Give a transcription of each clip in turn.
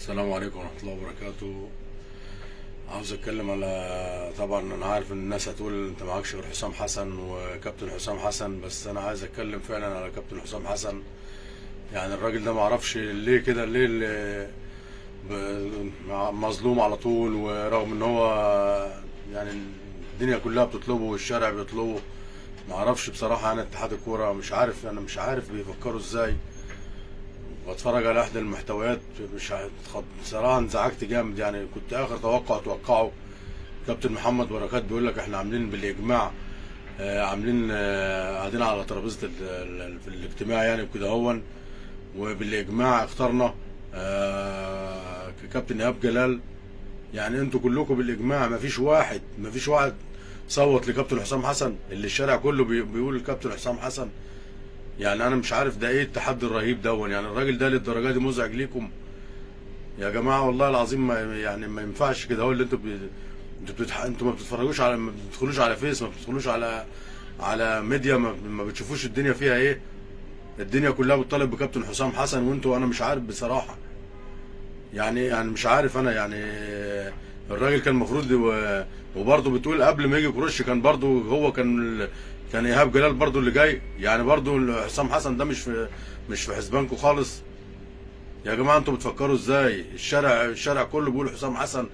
السلام عليكم ورحمة الله وبركاته. عاوز اتكلم على، طبعا انا عارف ان الناس هتقول انت معكش غير حسام حسن وكابتن حسام حسن، بس انا عايز اتكلم فعلا على كابتن حسام حسن. يعني الراجل ده معرفش ليه كده، ليه مظلوم على طول، ورغم ان هو يعني الدنيا كلها بتطلبه والشارع بيطلبه. معرفش بصراحة، انا اتحاد الكورة مش عارف، انا مش عارف بيفكروا ازاي. بتفرج على احدى المحتويات، مش بصراحه انزعجت جامد. يعني كنت اخر توقع اتوقعه كابتن محمد بركات بيقول لك احنا عاملين بالاجماع، عاملين قاعدين على ترابيزه في الاجتماع يعني وكده هون، وبالاجماع اخترنا كابتن ايهاب جلال. يعني انتوا كلكم بالاجماع، مفيش واحد صوت لكابتن حسام حسن، اللي الشارع كله بيقول الكابتن حسام حسن. يعني انا مش عارف ده ايه التحدي الرهيب دون. يعني الراجل ده للدرجه دي مزعج ليكم يا جماعه؟ والله العظيم ما ينفعش كده. هو اللي انتوا ما بتتفرجوش على، ما بتدخلوش على فيس، ما بتدخلوش على ميديا، ما بتشوفوش الدنيا فيها ايه. الدنيا كلها بتطالب بكابتن حسام حسن، وانتوا انا مش عارف بصراحه. يعني مش عارف انا. يعني الراجل كان المفروض، وبرضه بتقول قبل ما يجي كروش كان برضه هو كان ايهاب جلال برضه اللي جاي. يعني برضه حسام حسن ده مش في حسبانكم خالص يا جماعه. انتوا بتفكروا ازاي؟ الشارع كله بيقول حسام حسن،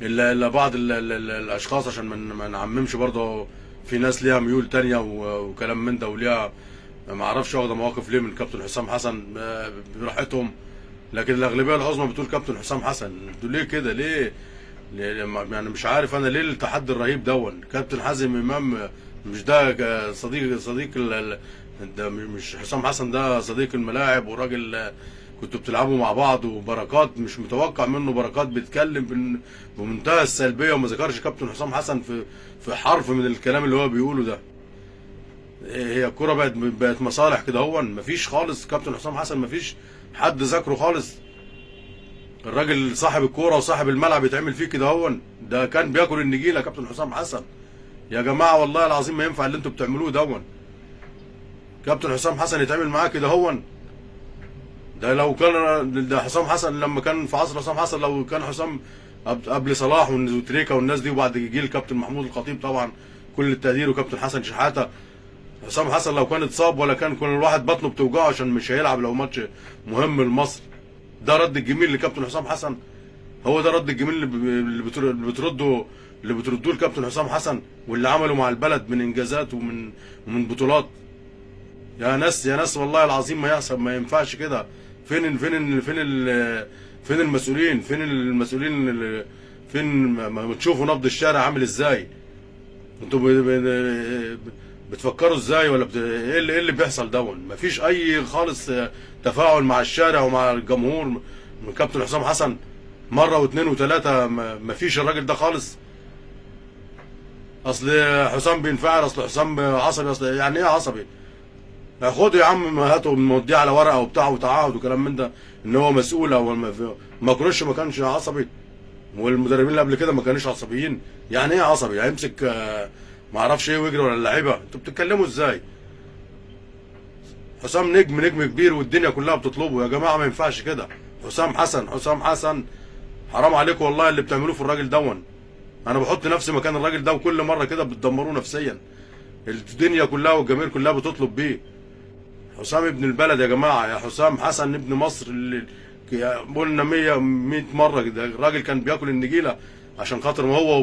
الا بعض الاشخاص، عشان ما نعممش برضه. في ناس ليها ميول تانية وكلام من ده، وليها ما اعرفش واخده مواقف ليه من كابتن حسام حسن براحتهم. لكن الاغلبيه العظمى بتقول كابتن حسام حسن. انتوا ليه كده؟ ليه يعني مش عارف انا ليه التحدي الرهيب دون. كابتن حازم امام مش ده صديق ده مش حسام حسن ده صديق الملاعب وراجل كنتوا بتلعبوا مع بعض. وبركات مش متوقع منه، بركات بيتكلم بمنتهى السلبيه، وما ذكرش كابتن حسام حسن في حرف من الكلام اللي هو بيقوله ده. هي الكوره بقت مصالح كده هون. مفيش خالص كابتن حسام حسن، مفيش حد ذاكره خالص. الراجل صاحب الكوره وصاحب الملعب يتعمل فيه كده هون. ده كان بياكل النجيله كابتن حسام حسن يا جماعه. والله العظيم ما ينفع اللي انتوا بتعملوه دون. كابتن حسام حسن يتعمل معاه كده هون؟ ده لو كان ده حسام حسن لما كان في عصر حسام حسن، لو كان حسام قبل صلاح وتريكا والناس دي، وبعد جيل كابتن محمود الخطيب طبعا كل التقدير، وكابتن حسن شحاته. حسام حسن لو كان اتصاب ولا كان الواحد بطنه بتوجعه عشان مش هيلعب لو ماتش مهم لمصر، ده رد الجميل لكابتن حسام حسن؟ هو ده رد الجميل اللي بتردوه لكابتن حسام حسن، واللي عمله مع البلد من انجازات ومن بطولات؟ يا ناس والله العظيم ما يحصل، ما ينفعش كده. فين المسؤولين؟ فين ما تشوفوا نبض الشارع عامل ازاي؟ انتوا بتفكروا ازاي؟ ولا ايه اللي بيحصل دون؟ مفيش اي خالص تفاعل مع الشارع ومع الجمهور من كابتن حسام حسن مره واثنين وثلاثه. مفيش الراجل ده خالص. اصل حسام بينفعل، اصل حسام عصبي، اصل يعني ايه عصبي؟ خدوا يا عم هاتوا موديه على ورقه وبتاع وتعاقد وكلام من ده ان هو مسؤول. او ما كروش ما كانش عصبي، والمدربين اللي قبل كده ما كانوش عصبيين. يعني ايه عصبي؟ هيمسك ما اعرفش ايه ويجري ولا اللعيبه؟ انتوا بتتكلموا ازاي؟ حسام نجم كبير والدنيا كلها بتطلبه يا جماعه، ما ينفعش كده. حسام حسن حرام عليكم والله اللي بتعملوه في الراجل دون. انا بحط نفسي مكان الراجل ده، وكل مره كده بتدمروه نفسيا. الدنيا كلها والجماهير كلها بتطلب بيه. حسام ابن البلد يا جماعه، يا حسام حسن ابن مصر اللي قلنا 100 مره كده. الراجل كان بياكل النجيله عشان خاطر ما هو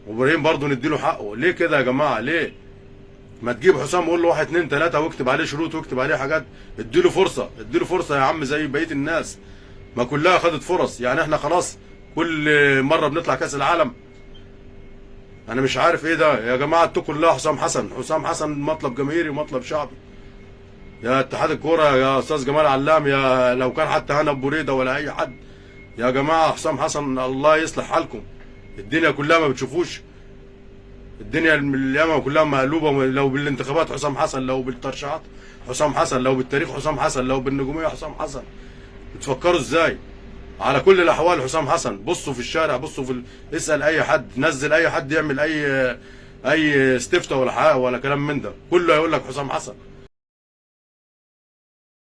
وابراهيم برضه نديله حقه. ليه كده يا جماعه؟ ليه؟ ما تجيب حسام قول له 1 2 3 واكتب عليه شروط واكتب عليه حاجات. اديله فرصه يا عم زي بقيه الناس. ما كلها خدت فرص. يعني احنا خلاص كل مره بنطلع كاس العالم. انا مش عارف ايه ده يا جماعه. انتوا كلها حسام حسن مطلب جماهيري ومطلب شعبي. يا اتحاد الكوره يا استاذ جمال علام، يا لو كان حتى هنا بريده ولا اي حد، يا جماعه حسام حسن الله يصلح حالكم. الدنيا كلها ما بتشوفوش. الدنيا اليوم كلها مقلوبه. لو بالانتخابات حسام حسن، لو بالترشيحات حسام حسن، لو بالتاريخ حسام حسن، لو بالنجوميه حسام حسن. بتفكروا ازاي؟ على كل الاحوال حسام حسن. بصوا في الشارع، بصوا اسال اي حد، نزل اي حد يعمل اي استفتاء ولا حاجه ولا كلام من ده، كله هيقول لك حسام حسن.